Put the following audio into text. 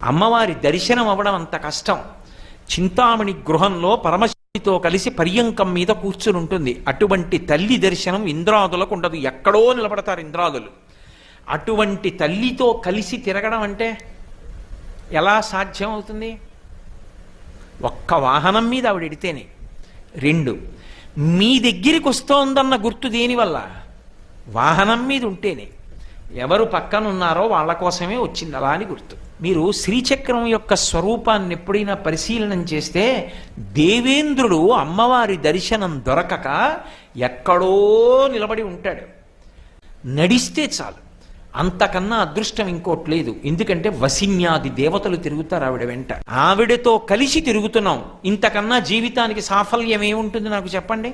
అమ్మవారి దర్శనం అవ్వడం అంత కష్టం. చింతామణి గృహంలో పరమశివుడితో కలిసి పర్యంకం మీద కూర్చుని ఉంటుంది. అటువంటి తల్లి దర్శనం ఇంద్రాదులకు ఉండదు, ఎక్కడో నిలబడతారు ఇంద్రాదులు. అటువంటి తల్లితో కలిసి తిరగడం అంటే ఎలా సాధ్యం అవుతుంది? ఒక్క వాహనం మీద ఆవిడ ఎడితేనే. 2, మీ దగ్గరికి వస్తోందన్న గుర్తు దేనివల్ల? వాహనం మీద ఉంటేనే. ఎవరు పక్కన ఉన్నారో వాళ్ళ కోసమే వచ్చింది అలా అని గుర్తు. మీరు శ్రీచక్రం యొక్క స్వరూపాన్ని ఎప్పుడైనా పరిశీలనం చేస్తే దేవేంద్రుడు అమ్మవారి దర్శనం దొరకక ఎక్కడో నిలబడి ఉంటాడు. నడిస్తే చాలు, అంతకన్నా అదృష్టం ఇంకోటి లేదు. ఎందుకంటే వసిన్యాది దేవతలు తిరుగుతారు ఆవిడ వెంట. ఆవిడతో కలిసి తిరుగుతున్నాం, ఇంతకన్నా జీవితానికి సాఫల్యం ఏముంటుంది నాకు చెప్పండి?